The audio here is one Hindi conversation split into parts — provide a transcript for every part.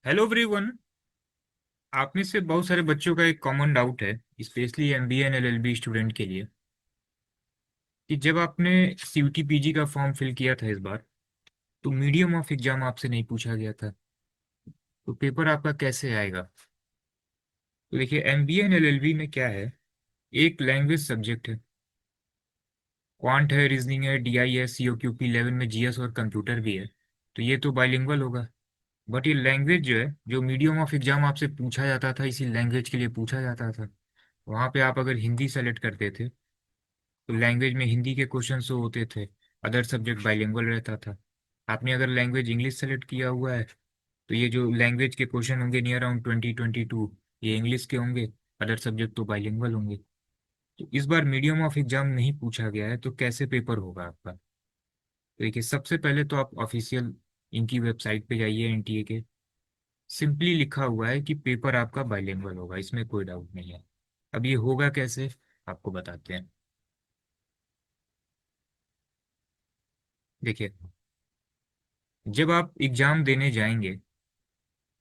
Hello everyone. आप में से बहुत सारे बच्चों का एक कॉमन डाउट है, specially MBA and LLB student के लिए, कि जब आपने सीयूटी पीजी का फॉर्म फिल किया था इस बार, तो मीडियम ऑफ एग्जाम आपसे नहीं पूछा गया था। तो पेपर आपका कैसे आएगा? तो देखिए, एमबीए एंड एलएलबी में क्या है, एक लैंग्वेज सब्जेक्ट है, क्वांट है, रीजनिंग है, डीआई है, सीओक्यूपी 11 में जीएस और कंप्यूटर भी है। तो ये तो बाइलिंगुअल होगा। बट ये लैंग्वेज जो है, जो मीडियम ऑफ एग्जाम आपसे पूछा जाता था, इसी लैंग्वेज के लिए पूछा जाता था। वहाँ पे आप अगर हिंदी सेलेक्ट करते थे तो लैंग्वेज में हिंदी के क्वेश्चन शो होते थे, अदर सब्जेक्ट बाइलिंगुअल रहता था। आपने अगर लैंग्वेज इंग्लिश सेलेक्ट किया हुआ है तो ये जो लैंग्वेज के क्वेश्चन होंगे नियर अराउंड 2022, ये इंग्लिश के होंगे, अदर सब्जेक्ट तो बाइलिंगुअल होंगे। तो इस बार मीडियम ऑफ एग्जाम नहीं पूछा गया है, तो कैसे पेपर होगा आपका? तो देखिए, सबसे पहले तो आप ऑफिशियल इनकी वेबसाइट पे जाइए, एनटीए के। सिंपली लिखा हुआ है कि पेपर आपका बाइलिंगुअल होगा, इसमें कोई डाउट नहीं है। अब ये होगा कैसे, आपको बताते हैं। देखिए, जब आप एग्जाम देने जाएंगे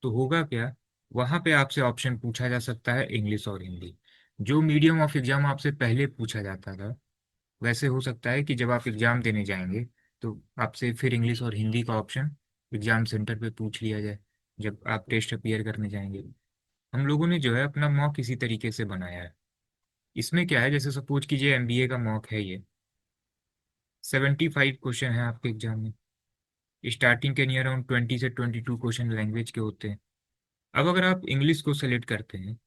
तो होगा क्या, वहां पे आपसे ऑप्शन पूछा जा सकता है इंग्लिश और हिंदी। जो मीडियम ऑफ एग्जाम आपसे पहले पूछा जाता था, वैसे हो सकता है कि जब आप एग्जाम देने जाएंगे तो आपसे फिर इंग्लिश और हिंदी का ऑप्शन एग्जाम सेंटर पे पूछ लिया जाए, जब आप टेस्ट अपीयर करने जाएंगे। हम लोगों ने जो है अपना मॉक इसी तरीके से बनाया है। इसमें क्या है, जैसे सपोज कीजिए एमबीए का मॉक है ये, 75 क्वेश्चन है आपके एग्जाम में। स्टार्टिंग के नियर अराउंड 20 से 22 क्वेश्चन लैंग्वेज के होते हैं। अब अगर आप इंग्लिश को सेलेक्ट करते हैं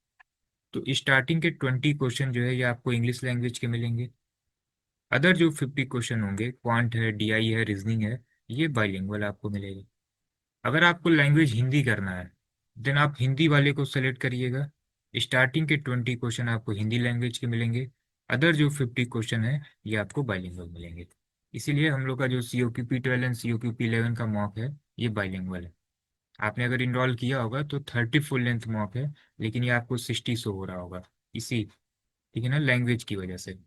तो स्टार्टिंग के 20 क्वेश्चन जो है ये आपको इंग्लिश लैंग्वेज के मिलेंगे। अदर जो 50 क्वेश्चन होंगे, क्वांट है, डीआई है, रीजनिंग है, ये बाइलिंगुअल आपको मिलेगा। अगर आपको लैंग्वेज हिंदी करना है देन आप हिंदी वाले को सेलेक्ट करिएगा। स्टार्टिंग के 20 क्वेश्चन आपको हिंदी लैंग्वेज के मिलेंगे। अदर जो 50 क्वेश्चन है ये आपको बाइलिंगुअल मिलेंगे। इसीलिए हम लोग का जो COQP 12 एंड COQP 11 का मॉक है, ये बाइलिंगुअल है। आपने अगर इनरोल किया होगा तो 30 फुल लेंथ मॉक है, लेकिन ये आपको 60 शो हो रहा होगा, इसी, ठीक है ना, लैंग्वेज की वजह से।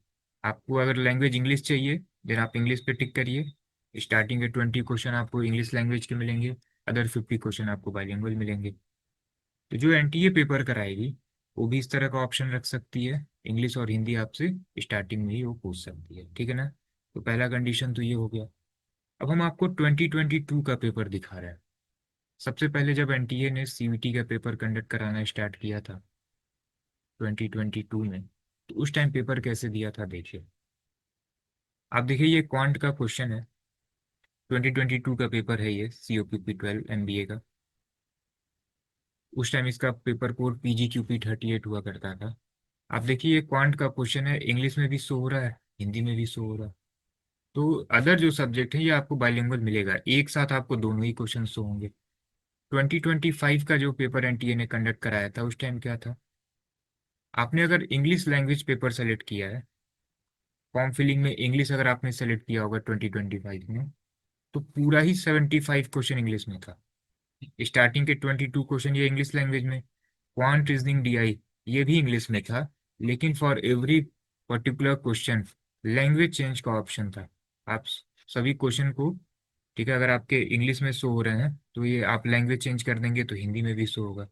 आपको अगर लैंग्वेज इंग्लिश चाहिए देन आप इंग्लिश पे टिक करिए। स्टार्टिंग के 20 क्वेश्चन आपको इंग्लिश लैंग्वेज के मिलेंगे, अदर 50 क्वेश्चन आपको बाइलिंगुअल मिलेंगे। तो जो एनटीए पेपर कराएगी वो भी इस तरह का ऑप्शन रख सकती है, इंग्लिश और हिंदी आपसे स्टार्टिंग में ही वो पूछ सकती है, ठीक है ना। तो पहला कंडीशन तो ये हो गया। अब हम आपको 2022 का पेपर दिखा रहे हैं। सबसे पहले जब एनटीए ने सीवीटी का पेपर कंडक्ट कराना स्टार्ट किया था 2022 में, तो उस टाइम पेपर कैसे दिया था देखिए। आप देखिए, ये क्वांट का क्वेश्चन है, 2022 का पेपर है ये, COQP 12 MBA का। उस टाइम इसका पेपर कोड PGQP 38 हुआ करता था। आप देखिए, ये क्वांट का क्वेश्चन है, इंग्लिश में भी शो हो रहा है, हिंदी में भी शो हो रहा है। तो अदर जो सब्जेक्ट है ये आपको बाइलिंगुअल मिलेगा, एक साथ आपको दोनों ही क्वेश्चन शो होंगे। 2025 का जो पेपर एनटीए ने कंडक्ट कराया था उस टाइम क्या था, आपने अगर इंग्लिश लैंग्वेज पेपर सेलेक्ट किया है, फॉर्म फिलिंग में इंग्लिश अगर आपने सेलेक्ट किया होगा 2025 में, तो पूरा ही 75 क्वेश्चन इंग्लिश में था। स्टार्टिंग के 22 क्वेश्चन ये इंग्लिश लैंग्वेज में, क्वांट रीजनिंग डीआई ये भी इंग्लिश में था, लेकिन for every particular question language change का ऑप्शन था। आप सभी क्वेश्चन को, ठीक है, अगर आपके इंग्लिश में शो हो रहे हैं तो ये आप लैंग्वेज चेंज कर देंगे तो हिंदी में भी शो होगा।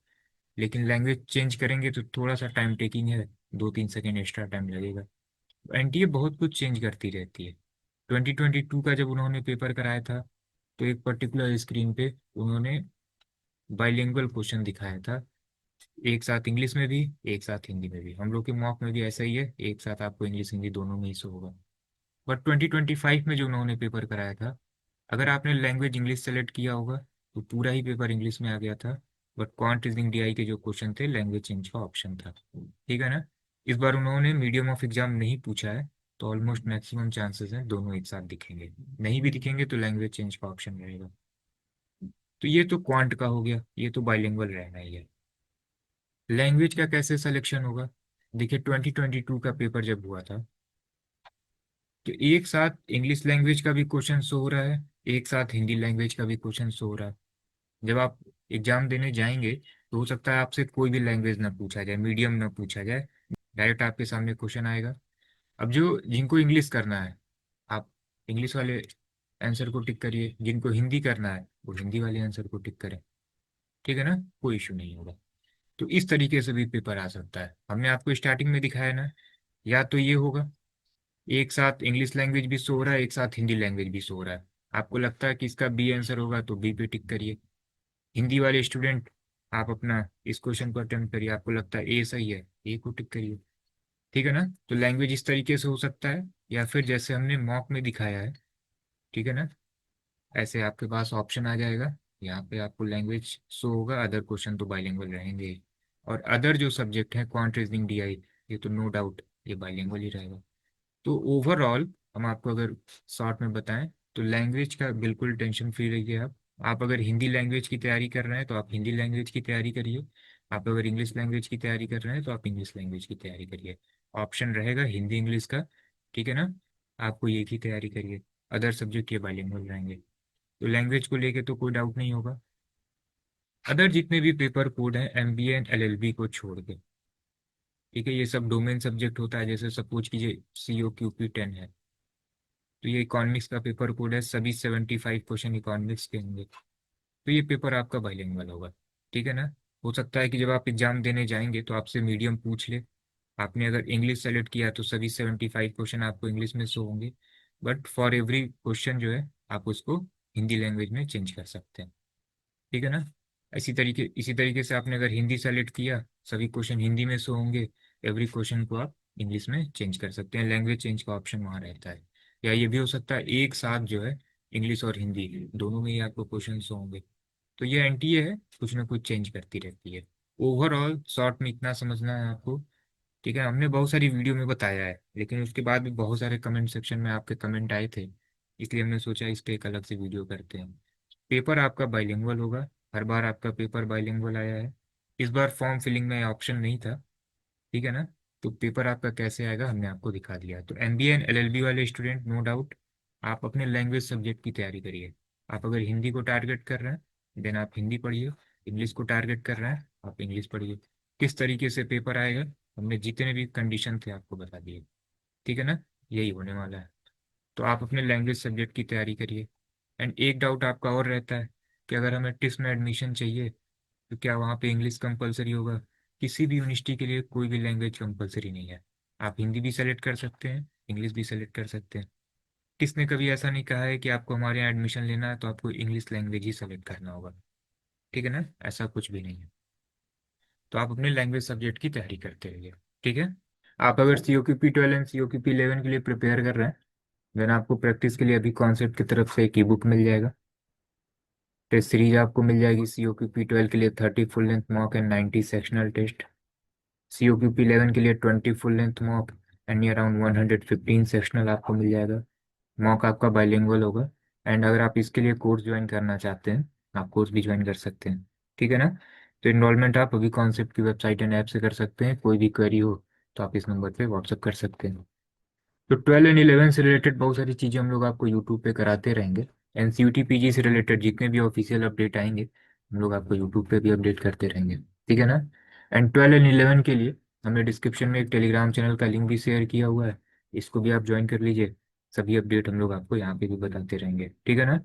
लेकिन लैंग्वेज चेंज करेंगे तो थोड़ा सा टाइम टेकिंग है, 2-3 सेकेंड एक्स्ट्रा टाइम लगेगा। एनटीए बहुत कुछ चेंज करती रहती है। 2022 का जब उन्होंने पेपर कराया था तो एक पर्टिकुलर स्क्रीन पे उन्होंने बाइलिंगुअल क्वेश्चन दिखाया था, एक साथ इंग्लिश में भी, एक साथ हिंदी में भी। हम लोग के मॉक में भी ऐसा ही है, एक साथ आपको इंग्लिश हिंदी दोनों में ही शो होगा। बट 2025 में जो उन्होंने पेपर कराया था, अगर आपने लैंग्वेज इंग्लिश सेलेक्ट किया होगा तो पूरा ही पेपर इंग्लिश में आ गया था। बट क्वांट रीजनिंग डीआई के जो क्वेश्चन थे लैंग्वेज चेंज का ऑप्शन था, ठीक है ना। इस बार उन्होंने मीडियम ऑफ एग्जाम नहीं पूछा है, तो ऑलमोस्ट मैक्सिमम चांसेस हैं दोनों एक साथ दिखेंगे। नहीं भी दिखेंगे तो लैंग्वेज चेंज का ऑप्शन रहेगा। तो ये तो क्वांट का हो गया, ये तो बाइलिंगुअल रहना ही है। लैंग्वेज का कैसे सिलेक्शन होगा, देखिए 2022 का पेपर जब हुआ था तो एक साथ इंग्लिश लैंग्वेज का भी क्वेश्चन शो हो रहा है, एक साथ हिंदी लैंग्वेज का भी क्वेश्चन शो हो रहा है। जब आप एग्जाम देने जाएंगे तो हो सकता है आपसे कोई भी लैंग्वेज ना पूछा जाए, मीडियम ना पूछा जाए, डायरेक्ट आपके सामने क्वेश्चन आएगा। अब जो जिनको इंग्लिश करना है, आप इंग्लिश वाले आंसर को टिक करिए, जिनको हिंदी करना है वो हिंदी वाले आंसर को टिक करें। ठीक है ना, कोई इशू नहीं होगा। तो इस तरीके से भी पेपर आ सकता है। हमने आपको स्टार्टिंग में दिखाया ना, या तो ये होगा एक साथ इंग्लिश लैंग्वेज भी शो हो रहा है, एक साथ हिंदी लैंग्वेज भी शो हो रहा है। आपको लगता है कि इसका बी आंसर होगा तो बी पे टिक करिए। हिंदी वाले स्टूडेंट, आप अपना इस क्वेश्चन को अटेम्प्ट करिए, आपको लगता है ए सही है, ए को टिक करिए। ठीक है ना। तो लैंग्वेज इस तरीके से हो सकता है, या फिर जैसे हमने मॉक में दिखाया है, ठीक है ना, ऐसे आपके पास ऑप्शन आ जाएगा। यहाँ पे आपको लैंग्वेज शो होगा, अदर क्वेश्चन तो बाइलिंगुअल रहेंगे ही। और अदर जो सब्जेक्ट है क्वांट रीजनिंग डीआई, ये तो नो डाउट ये बाइलिंगुअल ही रहेगा। तो ओवरऑल हम आपको अगर शॉर्ट में बताएं, तो लैंग्वेज का बिल्कुल टेंशन फ्री रहिए आप अगर हिंदी लैंग्वेज की तैयारी कर रहे हैं तो आप हिंदी लैंग्वेज की तैयारी करिए। आप अगर इंग्लिश लैंग्वेज की तैयारी कर रहे हैं तो आप इंग्लिश लैंग्वेज की तैयारी करिए। ऑप्शन रहेगा हिंदी इंग्लिश का, ठीक है ना। आपको ये की तैयारी करिए, अदर सब्जेक्ट ये बाइलिंगुअल रहेंगे। तो लैंग्वेज को लेके तो कोई डाउट नहीं होगा। अदर जितने भी पेपर कोड हैं एमबीए एंड एलएलबी को छोड़ के, ठीक है, ये सब डोमेन सब्जेक्ट होता है। जैसे सपोज कीजिए COQP 10 है, तो ये इकोनॉमिक्स का पेपर कोड है, सभी 75 क्वेश्चन इकोनॉमिक्स के होंगे। तो ये पेपर आपका बाइलिंगुअल होगा, ठीक है ना। हो सकता है कि जब आप एग्जाम देने जाएंगे तो आपसे मीडियम पूछ ले। आपने अगर इंग्लिश सेलेक्ट किया तो सभी 75 क्वेश्चन आपको इंग्लिश में शो होंगे, बट फॉर एवरी क्वेश्चन जो है आप उसको हिंदी लैंग्वेज में चेंज कर सकते हैं, ठीक है ना। इसी तरीके से आपने अगर हिंदी सेलेक्ट किया, सभी क्वेश्चन हिंदी में शो होंगे, एवरी क्वेश्चन को आप इंग्लिश में चेंज कर सकते हैं, लैंग्वेज चेंज का ऑप्शन वहाँ रहता है। या ये भी हो सकता है एक साथ जो है इंग्लिश और हिंदी दोनों में ही आपको क्वेश्चन शो होंगे। तो ये एनटीए है, कुछ ना कुछ चेंज करती रहती है। ओवरऑल शॉर्ट में इतना समझना है आपको, ठीक है। हमने बहुत सारी वीडियो में बताया है, लेकिन उसके बाद भी बहुत सारे कमेंट सेक्शन में आपके कमेंट आए थे, इसलिए हमने सोचा इस पे एक अलग से वीडियो करते हैं। पेपर आपका बाइलिंगुअल होगा, हर बार आपका पेपर बाइलिंगुअल आया है। इस बार फॉर्म फिलिंग में ऑप्शन नहीं था, ठीक है ना। तो पेपर आपका कैसे आएगा हमने आपको दिखा दिया। तो एमबीए एंड एलएलबी वाले स्टूडेंट, नो डाउट आप अपने लैंग्वेज सब्जेक्ट की तैयारी करिए। आप अगर हिंदी को टारगेट कर रहे हैं देन आप हिंदी पढ़िए, इंग्लिश को टारगेट कर रहे हैं आप इंग्लिश पढ़िए। किस तरीके से पेपर आएगा हमने जितने भी कंडीशन थे आपको बता दिए, ठीक है ना। यही होने वाला है। तो आप अपने लैंग्वेज सब्जेक्ट की तैयारी करिए। एंड एक डाउट आपका और रहता है कि अगर हमें टिस्ट में एडमिशन चाहिए तो क्या वहाँ पे इंग्लिश कंपलसरी होगा। किसी भी यूनिवर्सिटी के लिए कोई भी लैंग्वेज कंपलसरी नहीं है। आप हिंदी भी सेलेक्ट कर सकते हैं, इंग्लिश भी सेलेक्ट कर सकते हैं। किसने कभी ऐसा नहीं कहा है कि आपको हमारे यहाँ एडमिशन लेना है तो आपको इंग्लिश लैंग्वेज ही सेलेक्ट करना होगा, ठीक है ना। ऐसा कुछ भी नहीं है। तो आप अपने लैंग्वेज सब्जेक्ट की तैयारी करते रहिए, ठीक है। आप अगर COQP 12 एंड COQP 11 के लिए प्रिपेयर कर रहे हैं देन आपको प्रैक्टिस के लिए अभी कॉन्सेप्ट की तरफ से एक ई बुक मिल जाएगा। टेस्ट सीरीज आपको मिल जाएगी COQP 12 के लिए 30 full length mock and 90 sectional test. COQP 11 के लिए 20 full length mock and around 115 sectional आपको मिल जाएगा। मॉक आपका बाइलिंगुअल होगा। एंड अगर आप इसके लिए कोर्स ज्वाइन करना चाहते हैं आप कोर्स भी ज्वाइन कर सकते हैं, ठीक है ना। तो इनरोलमेंट आप अभी कॉन्सेप्ट की वेबसाइट एंड ऐप से कर सकते हैं। कोई भी क्वेरी हो तो आप इस नंबर पे व्हाट्सअप कर सकते हैं। तो 12 एंड 11 से रिलेटेड बहुत सारी चीज़ें हम लोग आपको यूट्यूब पे कराते रहेंगे। NCERT PG से रिलेटेड जितने भी ऑफिशियल अपडेट आएंगे हम लोग आपको यूट्यूब पे भी अपडेट करते रहेंगे, ठीक है ना। एंड 12 एंड 11 के लिए हमने डिस्क्रिप्शन में एक टेलीग्राम चैनल का लिंक भी शेयर किया हुआ है, इसको भी आप ज्वाइन कर लीजिए। सभी अपडेट हम लोग आपको यहाँ पे भी बताते रहेंगे, ठीक है ना।